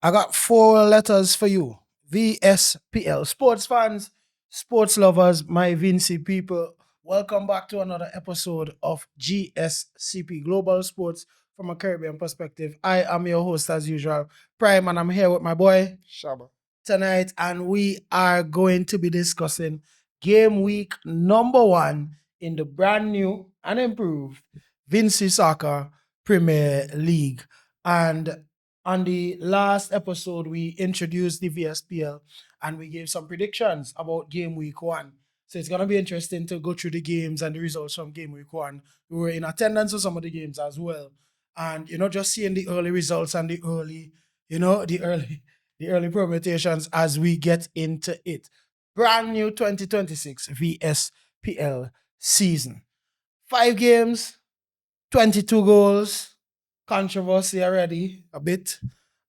I got 4 letters for you. VSPL. Sports fans, sports lovers, my Vincy people. Welcome back to another episode of GSCP Global Sports from a Caribbean perspective. I am your host as usual, Prime, and I'm here with my boy Shabba. tonight, and we are going to be discussing game week number 1 in the brand new and improved Vincy Soccer Premier League. And on the last episode, we introduced the VSPL and we gave some predictions about game week 1. So it's going to be interesting to go through the games and the results from game week 1. We were in attendance for some of the games as well. And, just seeing the early results and the early permutations as we get into it. Brand new 2026 VSPL season. 5 games, 22 goals, controversy already a bit,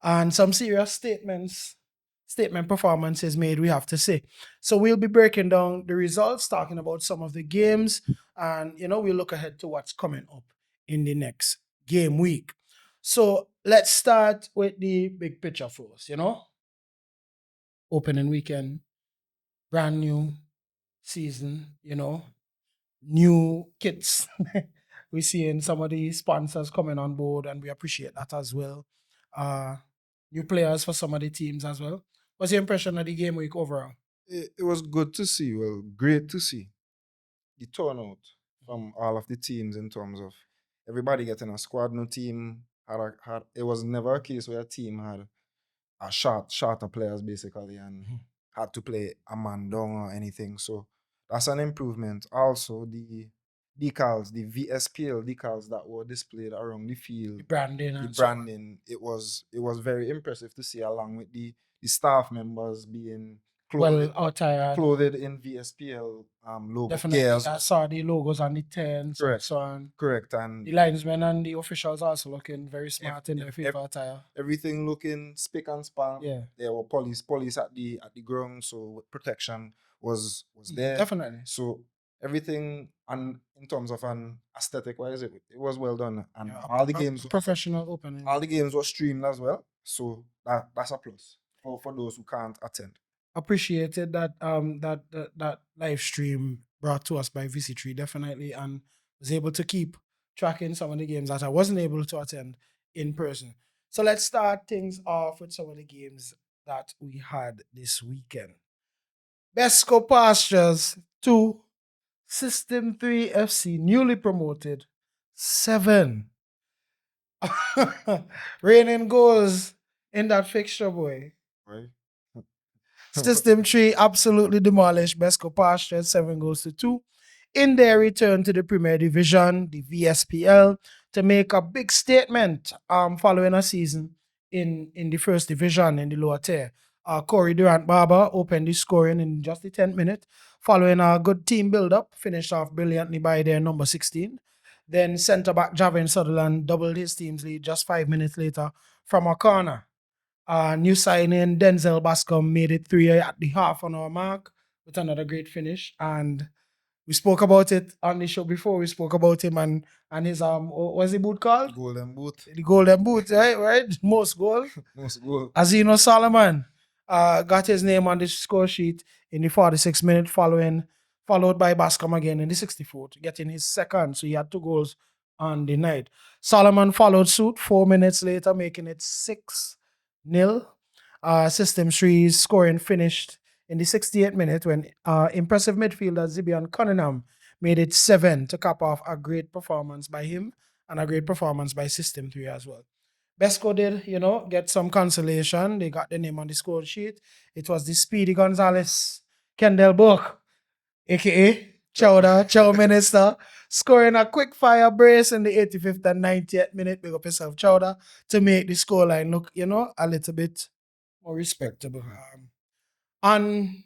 and some serious statement performances made, we have to say. So we'll be breaking down the results, talking about some of the games, and we'll look ahead to what's coming up in the next game week. So let's start with the big picture first, opening weekend, brand new season, new kits. We're seeing some of the sponsors coming on board, and we appreciate that as well. New players for some of the teams as well. What's your impression of the game week overall? It was good to see. Well, great to see the turnout from all of the teams in terms of everybody getting a squad. No team had it was never a case where a team had a shorter players basically and had to play a man down or anything. So that's an improvement. Also, the decals, the VSPL decals that were displayed around the field, The branding the and so on. branding, it was very impressive to see, along with the staff members being clothed, Well, attired. clothed in VSPL logo. Definitely. Yes, I saw the logos on the tents and correct, so on. correct. And The linesmen and the officials also looking very smart in their ev- FIFA attire. everything looking spick and span. Yeah. There were police at the ground, so protection was there. Definitely. So everything, and in terms of an aesthetic wise, it was well done, and Yeah, all the games professional opening. were streamed as well. So that's a plus for those who can't attend. Appreciated that live stream brought to us by VC3 definitely, and was able to keep tracking some of the games that I wasn't able to attend in person. So let's start things off with some of the games that we had this weekend. BESCO Pastures 2, System 3 FC, newly promoted 7. Raining goals in that fixture, boy. Right. System 3 absolutely demolished BESCO Pasture 7-2 in their return to the Premier Division, the VSPL, to make a big statement following a season in the first division in the lower tier. Corey Durant Barber opened the scoring in just the 10th minute, following a good team build-up, finished off brilliantly by their number 16. Then centre-back Javin Sutherland doubled his team's lead just 5 minutes later from a corner. New signing Denzel Bascom made it 3 at the half-an-hour mark with another great finish. And we spoke about it on the show before. We spoke about him and his what's the boot called? Golden boot. The golden boot, right? Most goal. Most goal. Azino Solomon got his name on the score sheet in the 46th minute, followed by Bascom again in the 64th, getting his second. So he had 2 goals on the night. Solomon followed suit 4 minutes later, making it 6-0. System 3's scoring finished in the 68th minute when impressive midfielder Zibian Cunningham made it 7 to cap off a great performance by him and a great performance by System 3 as well. BESCO did, get some consolation. They got the name on the score sheet. It was the Speedy Gonzalez Kendall Book, a.k.a. Chowder, Chow Minister, scoring a quick fire brace in the 85th and 90th minute. Big up yourself, Chowder, to make the scoreline look, a little bit more respectable. On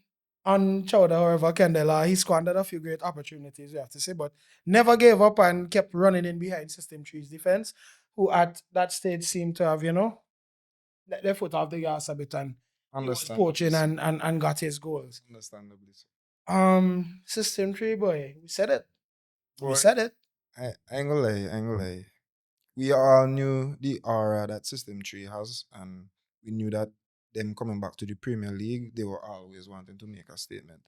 Chowder, however, Kendall, he squandered a few great opportunities, we have to say, but never gave up and kept running in behind System 3's defense, who at that stage seemed to have, let their foot off the gas a bit and was poaching and got his goals. Understandably so. System 3, boy, we said it. Boy, We said it. I ain't gonna lie. We all knew the aura that System 3 has, and we knew that them coming back to the Premier League, they were always wanting to make a statement.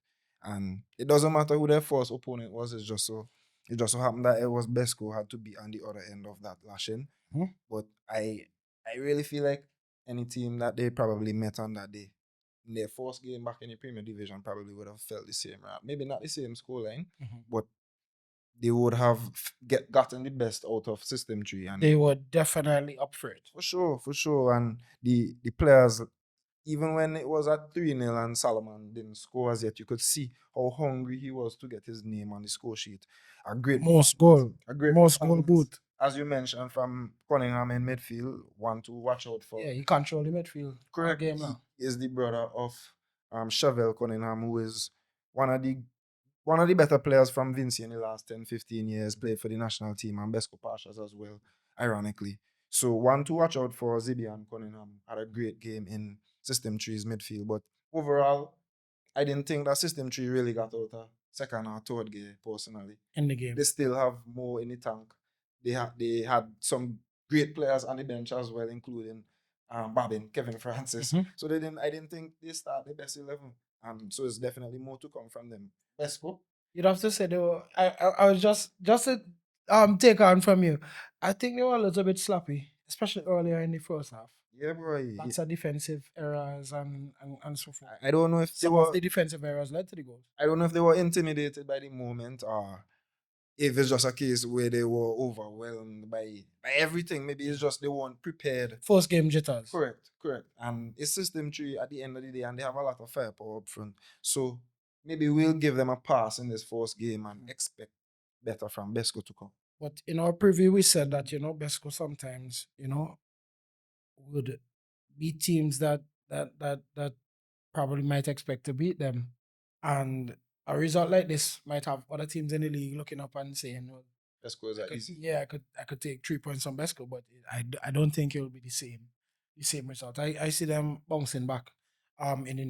And it doesn't matter who their first opponent was, it just so happened that it was BESCO had to be on the other end of that lashing. Mhm. But I really feel like any team that they probably met on that day, in their first game back in the Premier Division, probably would have felt the same, right? Maybe not the same scoreline, Mhm. but they would have gotten the best out of System 3. And They were definitely up for it. for sure. And the players, even when it was at 3-0 and Solomon didn't score as yet, you could see how hungry he was to get his name on the score sheet. A great Most performance. goal. A great Most goal performance, boot. as you mentioned, from Cunningham in midfield. One to watch out for. Yeah, he controlled the midfield all Correct. game He now. is the brother of Chevelle Cunningham, who is one of the one of the better players from Vincy in the last 10, 15 years, played for the national team and BESCO Pasture as well, ironically. So one to watch out for. Zibian Cunningham had a great game in System 3's midfield. But overall, I didn't think that System 3 really got out of second or third gear, personally. In the game. They still have more in the tank. They had some great players on the bench as well, including Babin, Kevin Francis. Mhm. So I didn't think they start the best 11. So it's definitely more to come from them. BESCO. You'd have to say they were. I was just to take on from you. I think they were a little bit sloppy, especially earlier in the first half. Yeah, boy. Lots of defensive errors and so forth. I don't know if they Some of were. the defensive errors led to the goals. I don't know if they were intimidated by the moment, or if it's just a case where they were overwhelmed by everything. Maybe it's just they weren't prepared. First game jitters. Correct. And it's System 3 at the end of the day, and they have a lot of firepower up front. So maybe we'll give them a pass in this first game and expect better from BESCO to come. But in our preview, we said that Besco sometimes would beat teams that probably might expect to beat them, and a result like this might have other teams in the league looking up and saying, "Well, BESCO is easy. yeah, I could take 3 points from Besco, but I don't think it will be the same result. I see them bouncing back in the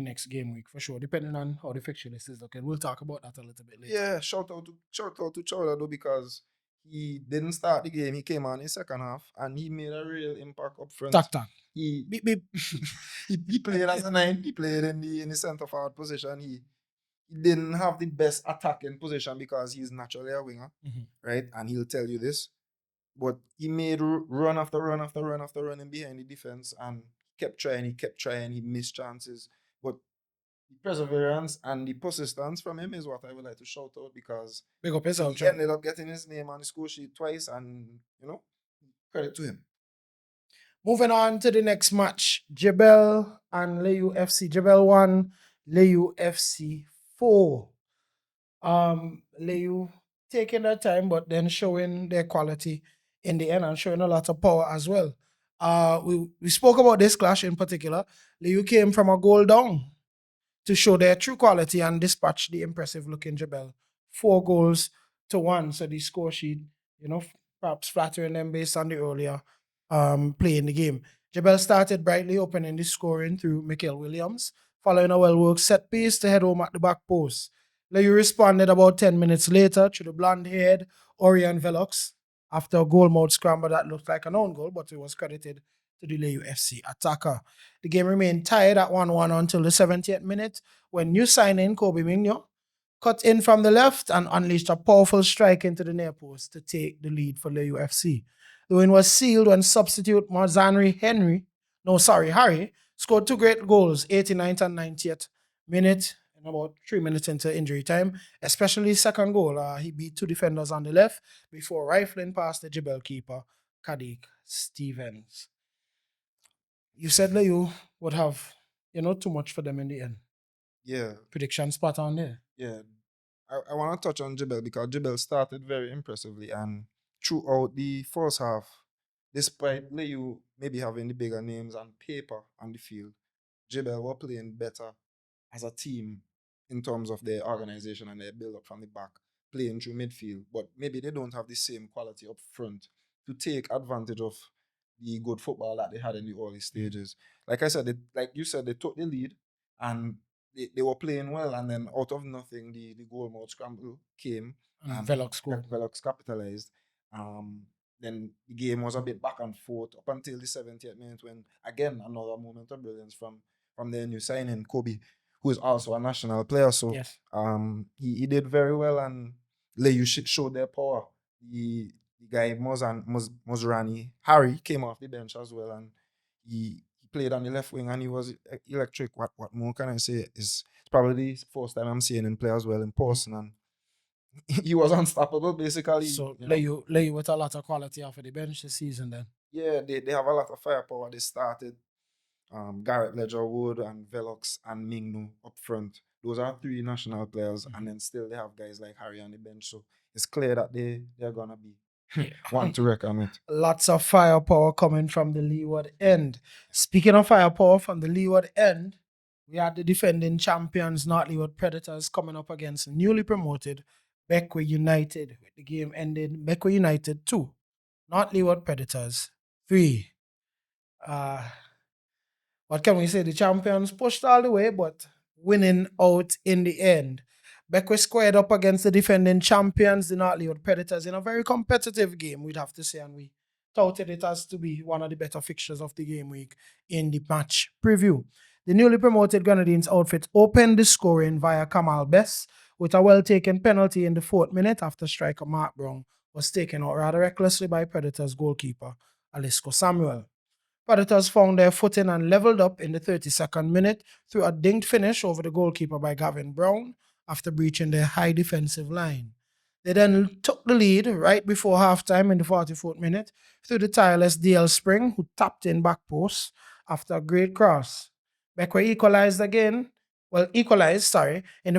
next game week for sure, depending on how the fixture list is looking. We'll talk about that a little bit later. Yeah, shout out to Chowder though, because he didn't start the game. He came on in second half and he made a real impact up front. Tak. He Beep beep. he played as a 9. He played in the centre forward position. He didn't have the best attacking position because he's naturally a winger, Mhm. right? And he'll tell you this. But he made run after run after run after run in behind the defense and he kept trying, he missed chances. But the perseverance and the persistence from him is what I would like to shout out, because Big up yourself, he Joe. ended up getting his name on the score sheet twice, and credit to him. Moving on to the next match, Je Belle and Layou FC. Je Belle 1, Layou FC 4. Layou taking their time, but then showing their quality in the end and showing a lot of power as well. We spoke about this clash in particular. Layou came from a goal down to show their true quality and dispatch the impressive looking Je Belle. 4-1. So the score sheet, perhaps flattering them based on the earlier play in the game. Je Belle started brightly, opening the scoring through Michael Williams, following a well-worked set piece to head home at the back post. Layou responded about 10 minutes later to the blonde-haired Orion Velox after a goal-mouth scramble that looked like an own goal, but it was credited to the Layou FC attacker. The game remained tied at 1-1 until the 70th minute when new signing Kobe Migno cut in from the left and unleashed a powerful strike into the near post to take the lead for Layou FC. The win was sealed when substitute Harry, scored 2 great goals, 89th and 90th minute, and about 3 minutes into injury time, especially the second goal. He beat 2 defenders on the left before rifling past the Je Belle keeper, Kadik Stevens. You said Layou would have, too much for them in the end. Yeah. Prediction spot on there. Yeah. I want to touch on Je Belle because Je Belle started very impressively, and throughout the first half, despite Layou maybe having the bigger names on paper on the field, Je Belle were playing better as a team in terms of their organization and their build up from the back, playing through midfield. But maybe they don't have the same quality up front to take advantage of the good football that they had in the early stages. Like I said, like you said, they took the lead and they were playing well, and then out of nothing, the goal mouth scramble came And Velox scored. Velox capitalized. Then the game was a bit back and forth up until the 70th minute when, again, another moment of brilliance from their new signing, Kobe, who is also a national player. So Yes. he did very well, and Layou showed their power. The guy Mozrani, Harry, came off the bench as well, and he played on the left wing and he was electric. What more can I say? It's probably the first time I'm seeing him play as well in person, and he was unstoppable basically. So You know, lay you with a lot of quality off of the bench this season then. yeah, they have a lot of firepower. They started Garrett Ledgerwood and Velox and Mingnu up front. Those are three national players, and then still they have guys like Harry on the bench. So it's clear that they're gonna be Yeah. one to reckon with. Lots of firepower coming from the leeward end. Speaking of firepower from the leeward end, we had the defending champions, North Leeward Predators, coming up against newly promoted Beckwith United, with the game ending Beckwith United 2, North Leeward Predators 3. What can we say? The champions pushed all the way, but winning out in the end. Beckwith squared up against the defending champions, the North Leeward Predators, in a very competitive game, we'd have to say, and we touted it as to be one of the better fixtures of the game week in the match preview. The newly promoted Grenadines outfit opened the scoring via Kamal Bess with a well-taken penalty in the 4th minute after striker Mark Brown was taken out rather recklessly by Predators goalkeeper Alisco Samuel. Predators found their footing and leveled up in the 32nd minute through a dinged finish over the goalkeeper by Gavin Brown after breaching their high defensive line. They then took the lead right before halftime in the 44th minute through the tireless DL Spring, who tapped in back post after a great cross. Beckwith equalized, in the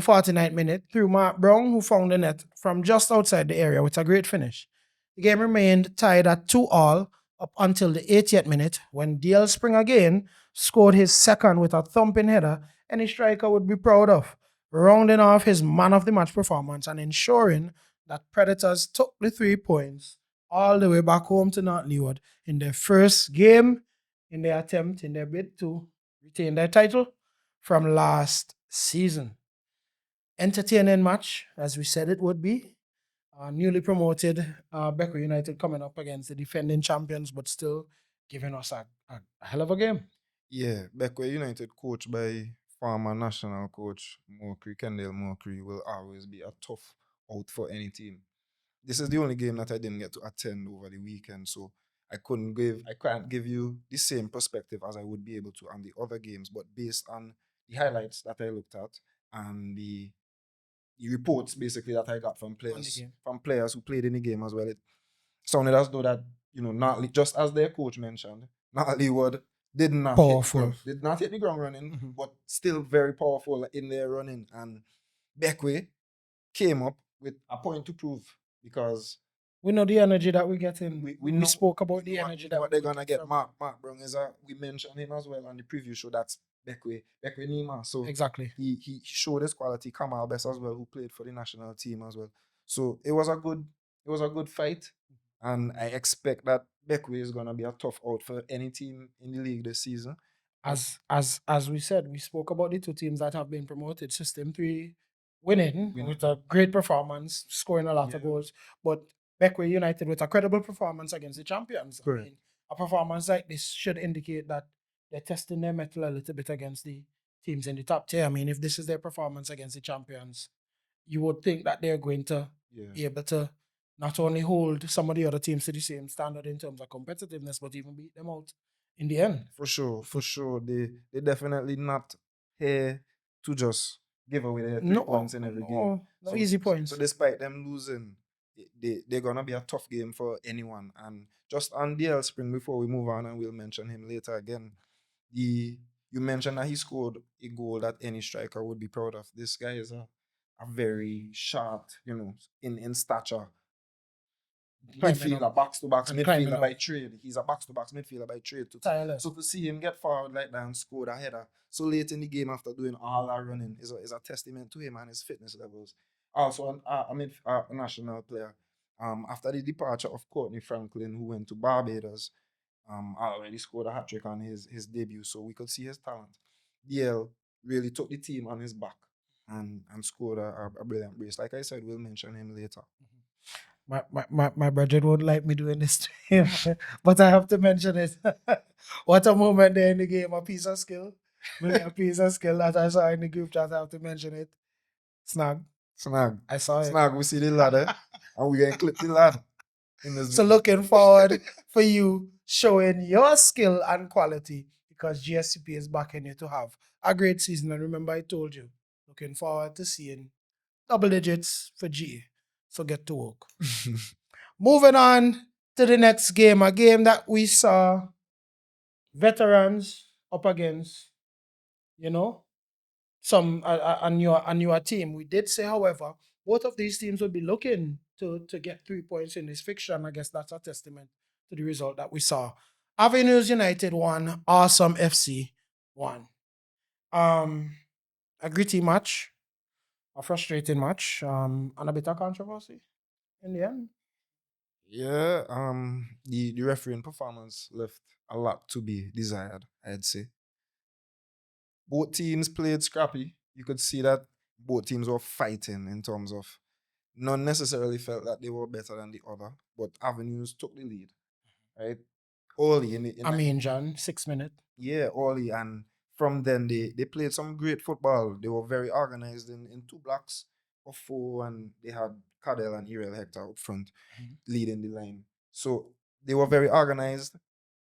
49th minute through Mark Brown, who found the net from just outside the area with a great finish. The game remained tied at 2-2 up until the 80th minute when DL Spring again scored his second with a thumping header any striker would be proud of, rounding off his man of the match performance and ensuring that Predators took the 3 points all the way back home to North Leeward in their first game in their bid to retain their title from last season. Entertaining match, as we said it would be. Newly promoted Beckwith United coming up against the defending champions, but still giving us a hell of a game. Yeah, Beckwith United, coached by former national coach Kendall Mokri, will always be a tough out for any team. This is the only game that I didn't get to attend over the weekend, so I can't give you the same perspective as I would be able to on the other games. But based on the highlights that I looked at and the reports basically that I got from players who played in the game as well, it sounded as though that, just as their coach mentioned, Natalie Wood did not hit the ground running, but still very powerful in their running. And Beckwith came up with a point to prove because we know the energy that we get in. We spoke about the energy that they're gonna get. Mark Brown we mentioned him as well on the preview show. That's Beckwith Nima. So exactly. He showed his quality. Kamal Bess as well, who played for the national team as well. So it was a good fight, and I expect that Beckwith is gonna be a tough out for any team in the league this season. As we said, we spoke about the two teams that have been promoted. System 3 winning with a great performance, scoring a lot of goals, but Beckwith United with a credible performance against the champions. Correct. I mean, a performance like this should indicate that they're testing their mettle a little bit against the teams in the top tier. I mean, if this is their performance against the champions, you would think that they're going to be able to not only hold some of the other teams to the same standard in terms of competitiveness, but even beat them out in the end. For sure. They definitely not here to just give away their 3 points in every game. No easy points. So despite them losing, they're gonna be a tough game for anyone. And just on DL Spring, before we move on, and we'll mention him later again. You mentioned that he scored a goal that any striker would be proud of. This guy is a very short, in stature midfielder, box-to-box midfielder by trade. He's a box-to-box midfielder by trade too. So to see him get forward like that and score a header so late in the game after doing all that running is a testament to him and his fitness levels. Also, a national player. After the departure of Courtney Franklin, who went to Barbados, already scored a hat-trick on his debut, so we could see his talent. DL really took the team on his back and scored a brilliant brace. Like I said, we'll mention him later. My brother won't like me doing this to him, but I have to mention it. What a moment there in the game, a piece of skill. Really a piece of skill that I saw in the group chat. I have to mention it. Snag. Snag. I saw it. Snag, we see the ladder and we gonna clip the lad in this So video. looking forward for you showing your skill and quality because GSCP is backing you to have a great season. And remember, I told you, looking forward to seeing double digits for G. So get to work. Moving on to the next game, a game that we saw veterans up against, you know, some a newer team. We did say, however, both of these teams will be looking to get 3 points in this fixture, and I guess that's a testament to the result that we saw. Avenues United won, Awesome FC won. A gritty match, a frustrating match, and a bit of controversy in the end. Yeah, the refereeing performance left a lot to be desired, I'd say. Both teams played scrappy. You could see that both teams were fighting in terms of none necessarily felt that they were better than the other, but Avenues took the lead, right? Early I mean, John, 6 minutes. yeah, early, and from then they played some great football. They were very organized in two blocks of four, and they had Cadell and Uriel Hector up front leading the line. So they were very organized.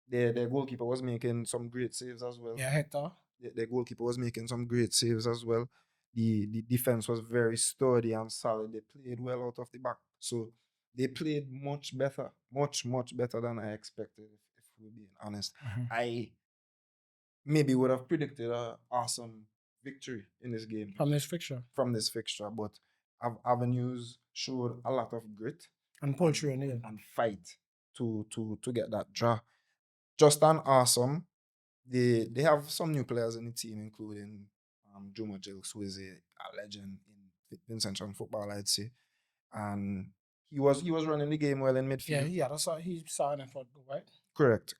Their goalkeeper was making some great saves as well. Yeah, Hector. Their goalkeeper was making some great saves as well. The defense was very sturdy and solid. They played well out of the back. So they played much better, much better than I expected, if we're being honest. I maybe would have predicted a awesome victory in this game From this fixture. but Avenues showed a lot of grit And poultry in it. and fight to get that draw. Just an awesome. They have some new players in the team, including Juma Jilks, who is a legend in Vincentian football, I'd say. And he was running the game well in midfield. Yeah, that's what he saw in front, right? Correct.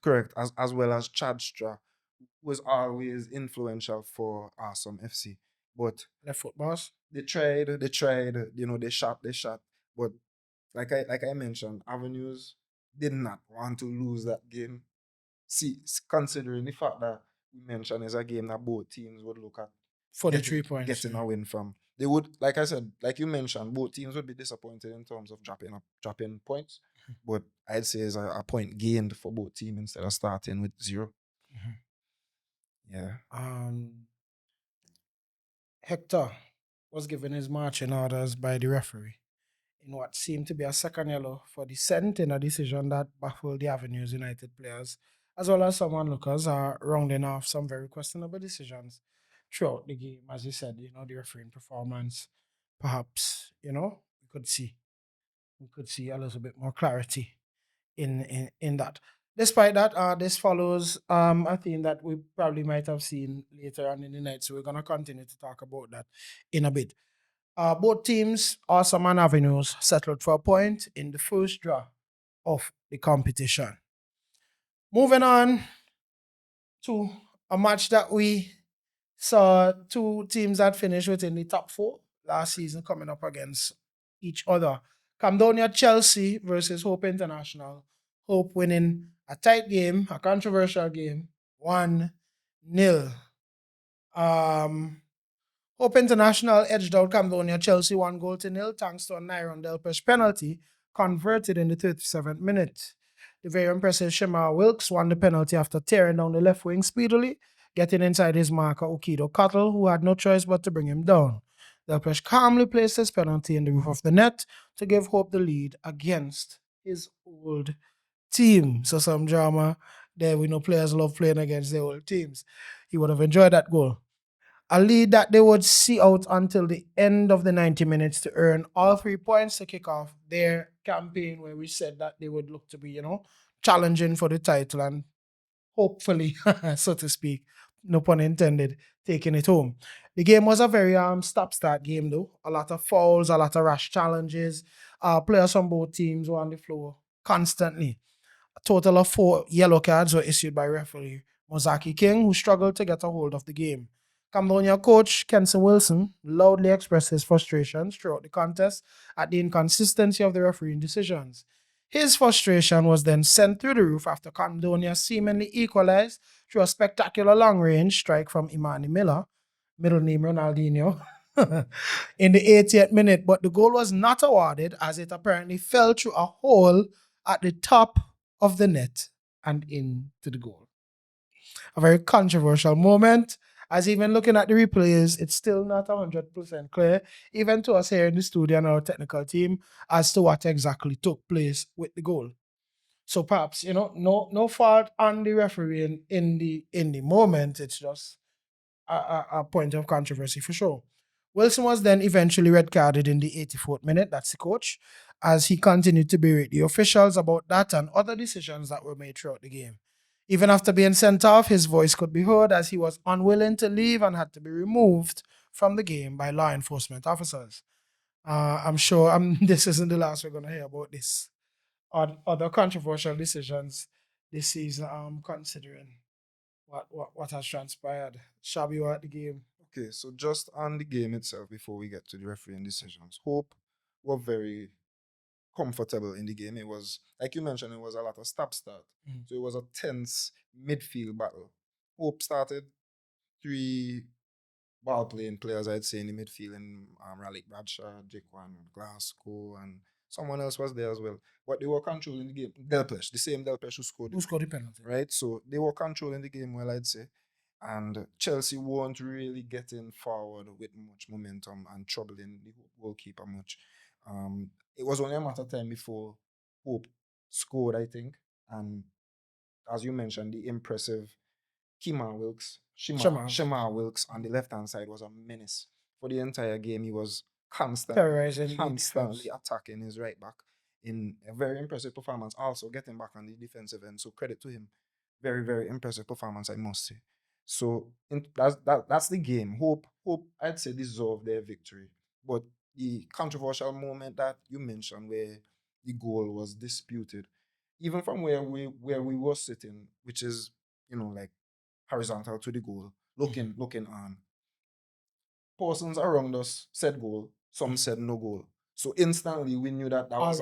As well as Chad Stra, who was always influential for Awesome FC. But Left foot boss. they tried, they shot. But like I mentioned, Avenues did not want to lose that game. See, considering the fact that we mentioned is a game that both teams would look at For the 3 points. getting a win from. They would, like I said, like you mentioned, both teams would be disappointed in terms of dropping points. But I'd say it's a point gained for both teams instead of starting with 0. Yeah. Hector was given his marching orders by the referee in what seemed to be a second yellow for dissenting, a decision that baffled the Avenues United players, as well as some onlookers are rounding off some very questionable decisions throughout the game. As you said, the refereeing performance, perhaps, we could see a little bit more clarity in that. Despite that, this follows a theme that we probably might have seen later on in the night, so we're going to continue to talk about that in a bit. Both teams, Awesome and Avenues, settled for a point in the first draw of the competition. Moving on to a match that we saw two teams that finished within the top 4 last season coming up against each other. Camdonia Chelsea versus Hope International. Hope winning a tight game, a controversial game, 1-0. Hope International edged out Camdonia Chelsea 1-0 thanks to a Nyron Delpesh penalty converted in the 37th minute. The very impressive Shema Wilkes won the penalty after tearing down the left wing speedily, getting inside his marker Okido Cottle, who had no choice but to bring him down. Delpesh calmly placed his penalty in the roof of the net to give Hope the lead against his old team. So some drama there. We know players love playing against their old teams. He would have enjoyed that goal. A lead that they would see out until the end of the 90 minutes to earn all 3 points to kick off their campaign, where we said that they would look to be, challenging for the title and hopefully, so to speak, no pun intended, taking it home. The game was a very stop-start game though. A lot of fouls, a lot of rash challenges. Players from both teams were on the floor constantly. A total of 4 yellow cards were issued by referee Mozaki King, who struggled to get a hold of the game. Camdonia coach Kenson Wilson loudly expressed his frustrations throughout the contest at the inconsistency of the refereeing decisions. His frustration was then sent through the roof after Camdonia seemingly equalized through a spectacular long-range strike from Imani Miller, middle name Ronaldinho, in the 80th minute, but the goal was not awarded as it apparently fell through a hole at the top of the net and into the goal. A very controversial moment, as even looking at the replays, it's still not 100% clear, even to us here in the studio and our technical team, as to what exactly took place with the goal. So perhaps, no fault on the referee in the moment. It's just a point of controversy for sure. Wilson was then eventually red carded in the 84th minute, that's the coach, as he continued to berate the officials about that and other decisions that were made throughout the game. Even after being sent off, his voice could be heard as he was unwilling to leave and had to be removed from the game by law enforcement officers. I'm sure this isn't the last we're going to hear about this. Other controversial decisions this season, considering what has transpired. Shabby, you were at the game. Okay, so just on the game itself, before we get to the refereeing decisions, Hope were very comfortable in the game. It was, like you mentioned, it was a lot of stop-start. So it was a tense midfield battle. Hope started three ball playing players, I'd say, in the midfield, in Raleigh Bradshaw, Jaquan Glasgow, and someone else was there as well. But they were controlling the game. Delpesh, the same Delpesh Who scored the penalty? right? So they were controlling the game well, I'd say. And Chelsea weren't really getting forward with much momentum and troubling the goalkeeper much. It was only a matter of time before Hope scored, I think. And as you mentioned, the impressive Shema Wilkes on the left-hand side was a menace. For the entire game, he was constantly attacking his right back in a very impressive performance. Also getting back on the defensive end. So credit to him. Very, very impressive performance, I must say. So that's the game. Hope I'd say deserved their victory. But the controversial moment that you mentioned where the goal was disputed, even from where we were sitting, which is, like horizontal to the goal, looking on. Persons around us said goal, some said no goal. So instantly we knew that that was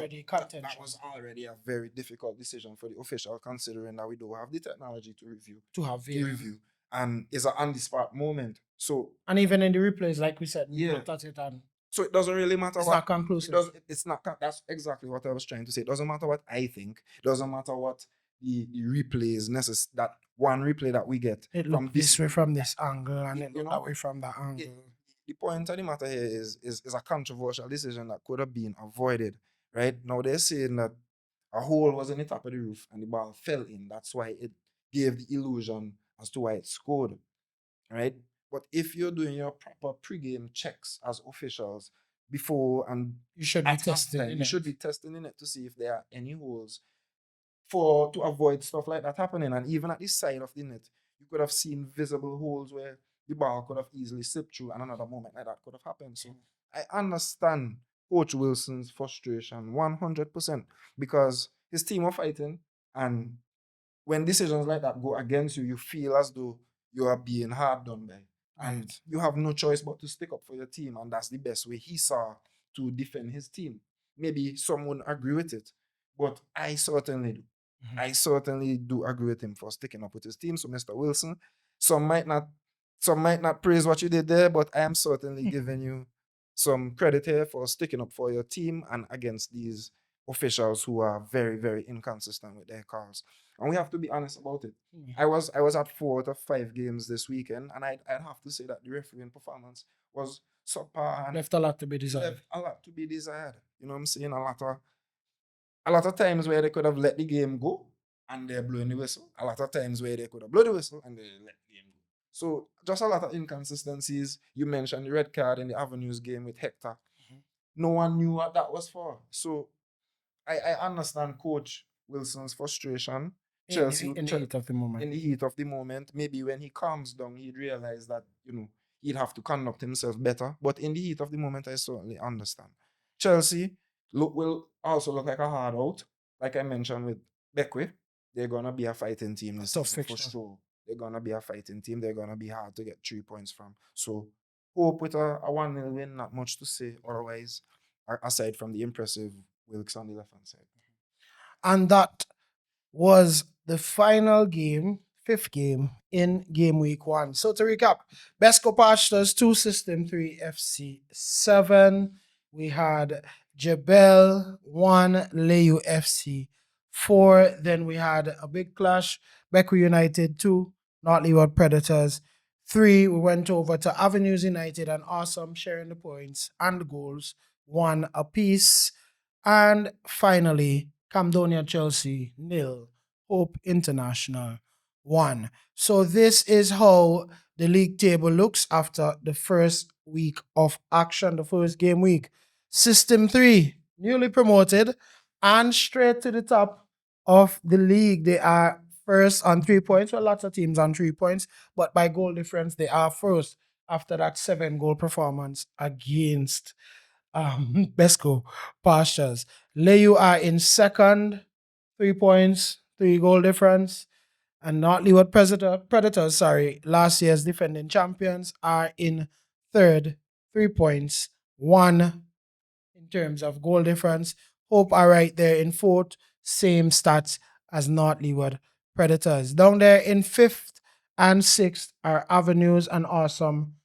already a very difficult decision for the official, considering that we don't have the technology to review. And it's an on the spot moment. So and even in the replays, like we said, we looked at it and so it doesn't really matter it's not conclusive. It's not. That's exactly what I was trying to say. It doesn't matter what I think. It doesn't matter what the replays that one replay that we get it looked this way from this angle and it looked that way from that angle. The point of the matter here is a controversial decision that could have been avoided. Right now, they're saying that a hole was in the top of the roof and the ball fell in. That's why it gave the illusion as to why it scored. Right. But if you're doing your proper pre-game checks as officials before and you should be testing in it to see if there are any holes to avoid stuff like that happening. And even at the side of the net, you could have seen visible holes where the ball could have easily slipped through and another moment like that could have happened. So I understand Coach Wilson's frustration 100% because his team are fighting, and when decisions like that go against you, you feel as though you are being hard done by. And you have no choice but to stick up for your team. And that's the best way he saw to defend his team. Maybe some wouldn't agree with it, but I certainly do. I certainly do agree with him for sticking up with his team. So, Mr. Wilson, some might not praise what you did there, but I am certainly giving you some credit here for sticking up for your team and against these officials who are very, very inconsistent with their calls. And we have to be honest about it. I was at 4 out of 5 games this weekend, and I'd have to say that the refereeing performance was subpar and left a lot to be desired. You know what I'm saying? A lot of times where they could have let the game go and they're blowing the whistle. A lot of times where they could have blown the whistle and they let the game go. So just a lot of inconsistencies. You mentioned the red card in the Avenues game with Hector. No one knew what that was for. So I understand Coach Wilson's frustration. Chelsea in the heat of the moment. In the heat of the moment, maybe when he calms down, he'd realize that he'd have to conduct himself better. But in the heat of the moment, I certainly understand. Chelsea will also look like a hard out. Like I mentioned with Beckwith, they're gonna be a fighting team this season for sure. they're gonna be a fighting team. They're gonna be hard to get 3 points from. So hope with a 1-0 win, not much to say otherwise, aside from the impressive Wilkes on the left hand side. And that was the final game, fifth game in game week 1. So to recap, BESCO Pastures 2, System 3, FC 7. We had Je Belle 1, Layou FC 4. Then we had a big clash, Becco United 2, North Leeward Predators 3. We went over to Avenues United and Awesome, sharing the points and the goals, 1 apiece. And finally, Camdonia Chelsea 0, Hope International 1. So this is how the league table looks after the first week of action, the first game week. System 3, newly promoted and straight to the top of the league. They are first on 3 points. Well, lots of teams on 3 points, but by goal difference, they are first after that 7-goal performance against BESCO Pastures. Layou are in second, 3 points, 3-goal difference. And North Leeward Predators, last year's defending champions, are in third, 3 points, 1 in terms of goal difference. Hope are right there in fourth, same stats as North Leeward Predators. Down there in fifth and sixth are Avenues and Awesome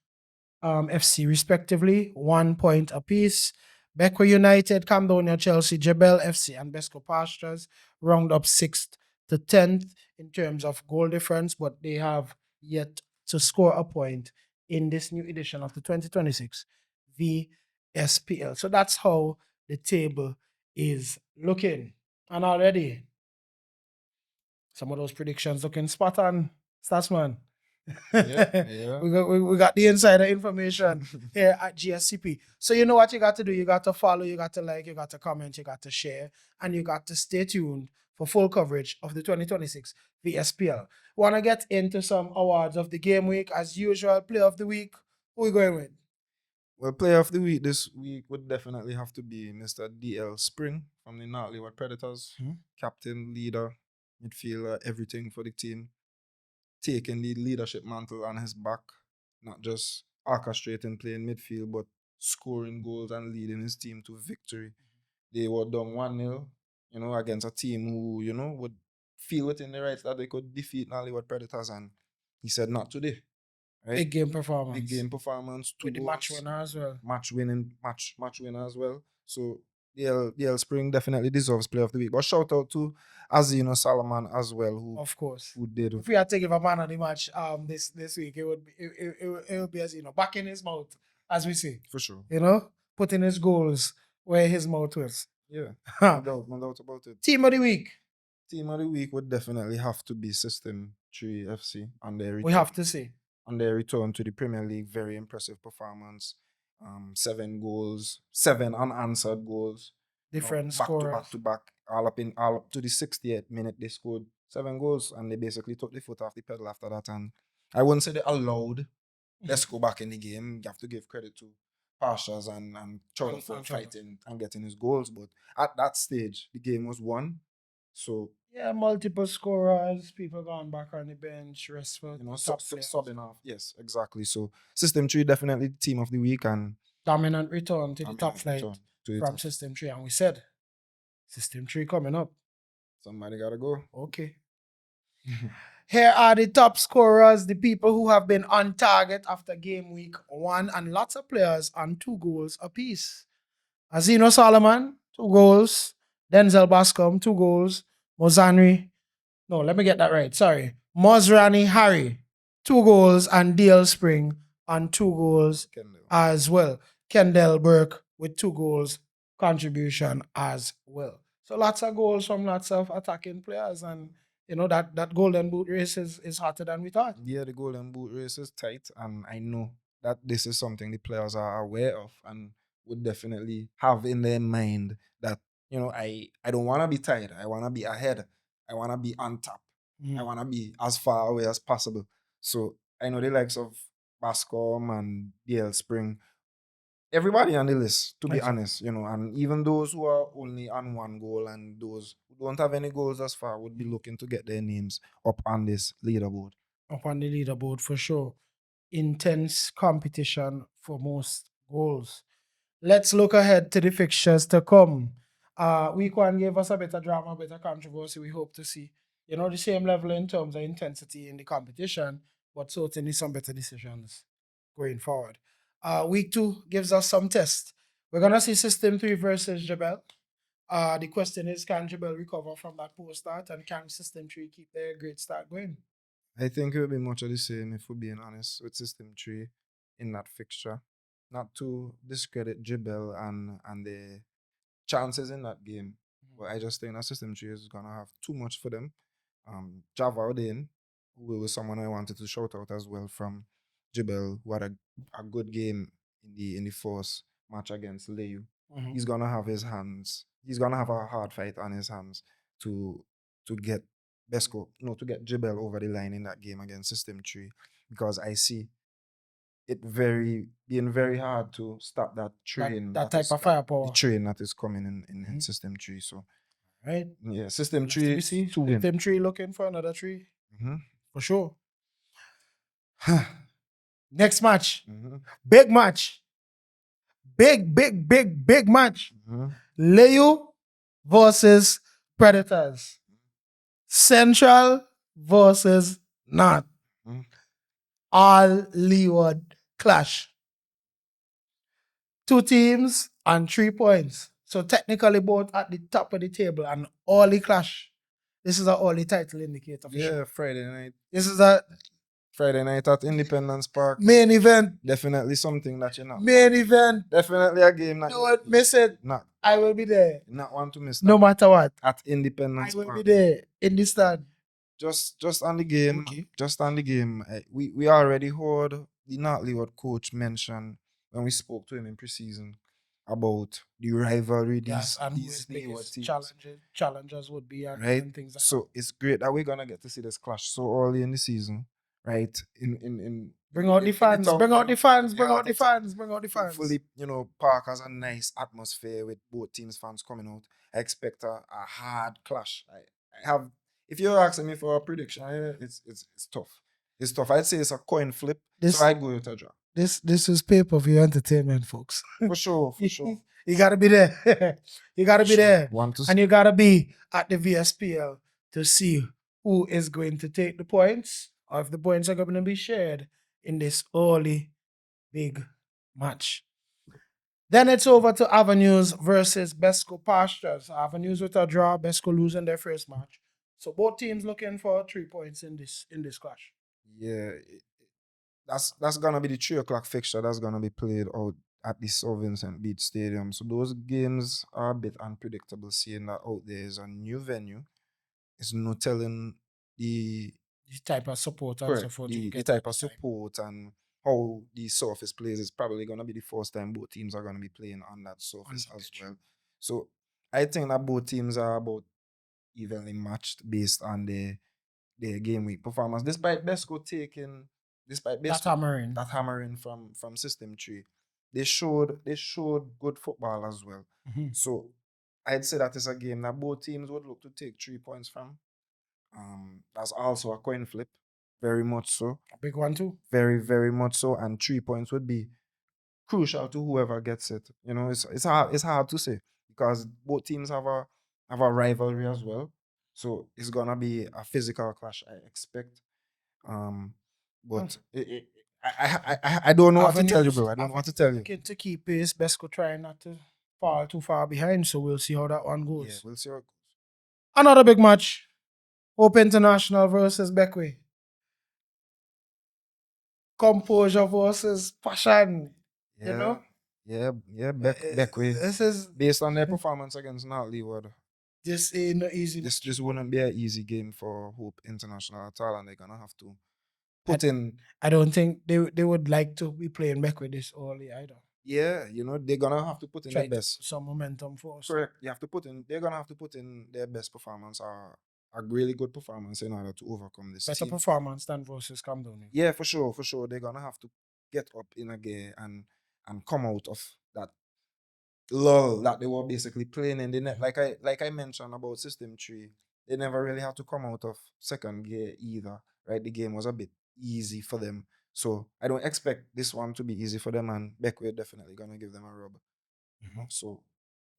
FC respectively, 1 point apiece. Becco United, Camdonia Chelsea, Je Belle FC, and BESCO Pastures round up 6th to 10th in terms of goal difference, but they have yet to score a point in this new edition of the 2026 VSPL. So that's how the table is looking. And already, some of those predictions looking spot on, Statsman. Yeah. We got the insider information here at GSCP. So you know what you got to do. You got to follow, you got to like, you got to comment, you got to share, and you got to stay tuned for full coverage of the 2026 VSPL. Want to get into some awards of the game week. As usual, player of the week. Who are we going with? Well, player of the week this week would definitely have to be Mr. DL Spring from the North Leeward Predators. Captain, leader, midfielder, everything for the team. Taking the leadership mantle on his back, not just orchestrating play in midfield, but scoring goals and leading his team to victory. They were down 1-0, against a team who, would feel within the rights that they could defeat North Leeward Predators, and he said, not today. Right? Big game performance. Big game performance. 2 with the goals, match winner as well. match winner as well. So DL Spring definitely deserves player of the week. But shout out to Azino Salomon as well, who Of course. who did. If we had to give a man of the match this week, it would be as back in his mouth, as we say. For sure. Putting his goals where his mouth was. Yeah. No doubt about it. Team of the week. Team of the week would definitely have to be System 3 FC on their return. We have to say. On their return to the Premier League, very impressive performance. 7 goals, 7 unanswered goals. Different back to back, all up to the 68th minute, they scored 7 goals, and they basically took the foot off the pedal after that. And I wouldn't say they allowed let's go back in the game. You have to give credit to Pastures and Chowder for fighting and getting his goals. But at that stage, the game was won. So yeah, multiple scorers, people going back on the bench, restful. Subbing off. Yes, exactly. So System 3 definitely the team of the week and dominant return to the top flight from System 3. And we said System 3 coming up. Somebody gotta go. Okay. Here are the top scorers, the people who have been on target after game week 1, and lots of players on 2 goals apiece. Azino Solomon, 2 goals. Denzel Bascom, 2 goals. Mozrani Harry, 2 goals, and DL Spring on 2 goals as well. Kendall Burke with 2 goals contribution as well. So lots of goals from lots of attacking players, and that golden boot race is hotter than we thought. Yeah, the golden boot race is tight, and I know that this is something the players are aware of and would definitely have in their mind that I don't want to be tired. I want to be ahead. I want to be on top. I want to be as far away as possible. So I know the likes of Bascom and DL Spring, everybody on the list, to be honest, and even those who are only on 1 goal and those who don't have any goals thus far would be looking to get their names up on this leaderboard. up on the leaderboard for sure. Intense competition for most goals. Let's look ahead to the fixtures to come. Week one gave us a bit of drama, bit of controversy. We hope to see, the same level in terms of intensity in the competition, but certainly some better decisions going forward. Week two gives us some tests. We're gonna see System 3 versus Je Belle. The question is, can Je Belle recover from that poor start, and can System 3 keep their great start going? I think it will be much of the same, if we're being honest, with System 3 in that fixture. Not to discredit Je Belle and the chances in that game, but I just think that System 3 is going to have too much for them. Java Odin, who was someone I wanted to shout out as well from Je Belle, who had a good game in the first match against Layou. He's gonna have his hands. He's gonna have a hard fight on his hands to get to get Je Belle over the line in that game against System 3, because I see it being very hard to stop that train. That type of firepower. The train that is coming in System 3. So Right? yeah, System Rest 3 we see. to win. System 3 looking for another 3 for sure. Next match. Big match. Big match. Layou versus Predators. Central versus North. All Leeward clash. 2 teams and 3 points. So technically both at the top of the table and all the clash. This is an early title indicator for sure. Yeah, Friday night. This is a Friday night at Independence Park. main event. Definitely something that you're not. Main event. Definitely a game that Don't miss it. Not. I will be there. Not want to miss that. No matter what. At Independence I will Park. be there in the stand. Just on the game. Okay. Just on the game. We already heard the North Leeward coach mention when we spoke to him in preseason about the rivalry Yes, and who these his Leeward biggest teams. challengers would be and, Right? and things like So it's great that we're gonna get to see this clash so early in the season, right? In Bring out the fans, bring out the fans, bring out the fans, bring out the fans. Hopefully, Park has a nice atmosphere with both teams' fans coming out. I expect a hard clash. I have, if you're asking me for a prediction, it's tough. It's tough. I'd say it's a coin flip. So I go with a draw. This is pay-per-view entertainment, folks. For sure, for sure. You gotta be there. You gotta be there. And you gotta be at the VSPL to see who is going to take the points, or if the points are going to be shared in this early big match. Then it's over to Avenues versus BESCO Pasture. So Avenues with a draw, BESCO losing their first match. So both teams looking for 3 points in this clash. Yeah, that's gonna be the 3 o'clock fixture that's gonna be played out at the Sir Vincent Beach Stadium. So those games are a bit unpredictable, seeing that out there is a new venue. It's no telling the type of support and so forth. The type of support and how the surface plays is probably gonna be the first time both teams are gonna be playing on that surface as well. So I think that both teams are about evenly matched based on their game week performance. Despite that hammering from System 3, they showed good football as well. So I'd say that is a game that both teams would look to take 3 points from. That's also a coin flip, very much so. A big one too. Very, very much so. And 3 points would be crucial to whoever gets it. It's hard to say, because both teams have a rivalry as well. So it's gonna be a physical clash, I expect. But I don't know what to tell you, bro. I don't know what to tell you. To keep pace, BESCO trying not to fall too far behind. So we'll see how that one goes. Yeah, we'll see how it goes. Another big match. Hope International versus Beckway. Composure versus passion. Yeah. Beckway. This is based on their performance against North Leeward. This ain't no easy. This wouldn't be an easy game for Hope International at all, and they're gonna have to put in. I don't think they would like to be playing Beckway this early either. Yeah, they're gonna have to put in their best. Some momentum for us. Correct. They're gonna have to put in their best performance, or a really good performance, in order to overcome this better team. Performance than versus Camdonia. Yeah, for sure. They're gonna have to get up in a gear and come out of that lull that they were basically playing in the net. Like I mentioned about System 3, they never really had to come out of second gear either. right? The game was a bit easy for them. So I don't expect this one to be easy for them, and Beck, we're definitely gonna give them a rub. So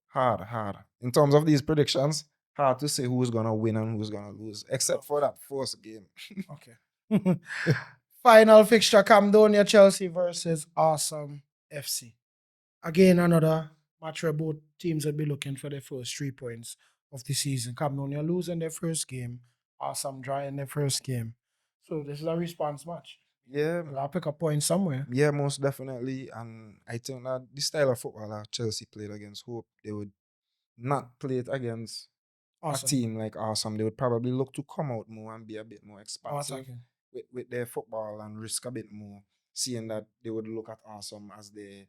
hard. In terms of these predictions, hard to say who's gonna win and who's gonna lose, except for that first game. Okay. Final fixture: Camdonia Chelsea versus Awesome FC. Again, another match where both teams will be looking for their first 3 points of the season. Camdonia losing their first game, Awesome drawing their first game. So this is a response match. Yeah, I'll pick a point somewhere. yeah, most definitely. And I think that the style of football that Chelsea played against Hope, they would not play it against a team like Awesome. They would probably look to come out more and be a bit more expansive Attacking. with their football and risk a bit more, seeing that they would look at Awesome as their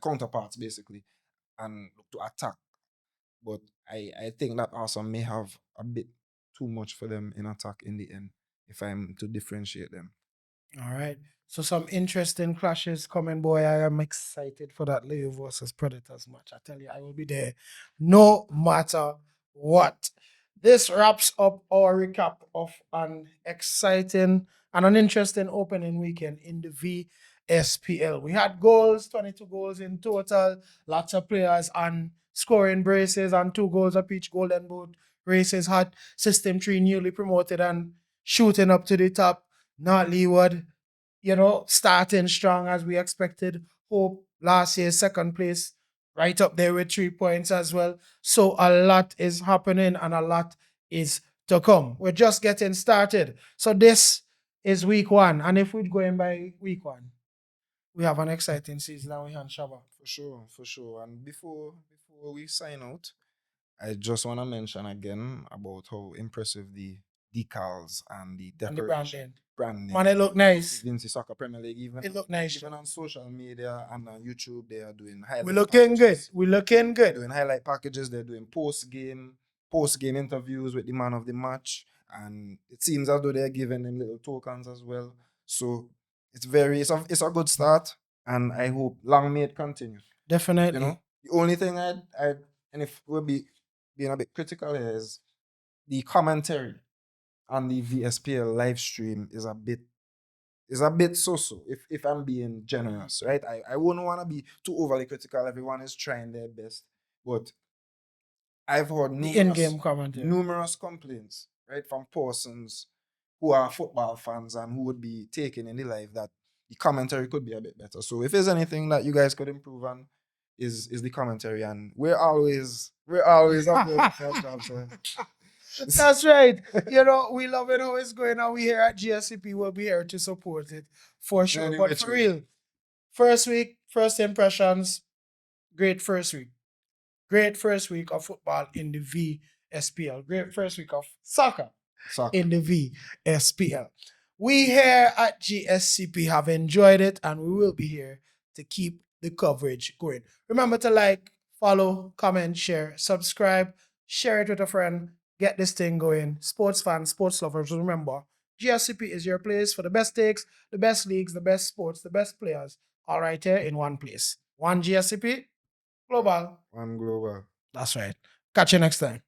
counterparts basically, and look to attack. But I think that Awesome may have a bit too much for them in attack in the end, if I'm to differentiate them. All right. So some interesting clashes coming, boy. I am excited for that Layou versus Predators match. I tell you, I will be there no matter what. This wraps up our recap of an exciting and an interesting opening weekend in the VSPL. We had goals, 22 goals in total, lots of players on scoring braces and 2 goals of each. Golden Boot races had System 3 newly promoted and shooting up to the top. Not Leeward, starting strong as we expected. Hope last year, second place, right up there with 3 points as well. So a lot is happening and a lot is to come. We're just getting started. So this is week 1. And if we're going by week 1, we have an exciting season and we have Shabba. For sure. And before we sign out, I just want to mention again about how impressive the decals and the And the decoration, branding. Man, it look nice. Vincy Soccer Premier League, It look nice. even on social media and on YouTube, they are doing highlight. We're looking packages. good. We're looking They're good. doing highlight packages. They're doing post game interviews with the man of the match, and it seems as though they're giving them little tokens as well. So it's a good start, and I hope long may it continue. Definitely. The only thing and if we'll be being a bit critical here is the commentary on the VSPL live stream is a bit so-so, if I'm being generous, right? I wouldn't want to be too overly critical. Everyone is trying their best, but I've heard numerous complaints, right, from persons who are football fans and who would be taking in the live that the commentary could be a bit better. So if there's anything that you guys could improve on, is the commentary, and we're always up there with our jobs. That's right. We love it how it's going on. We here at GSCP will be here to support it for sure. But for real, first week, first impressions, great first week. Great first week of football in the VSPL. Great first week of soccer in the VSPL. We here at GSCP have enjoyed it, and we will be here to keep the coverage going. Remember to like, follow, comment, share, subscribe, share it with a friend. Get this thing going. Sports fans, sports lovers, remember, GSCP is your place for the best takes, the best leagues, the best sports, the best players, all right here in one place. One GSCP, global. One global. That's right. Catch you next time.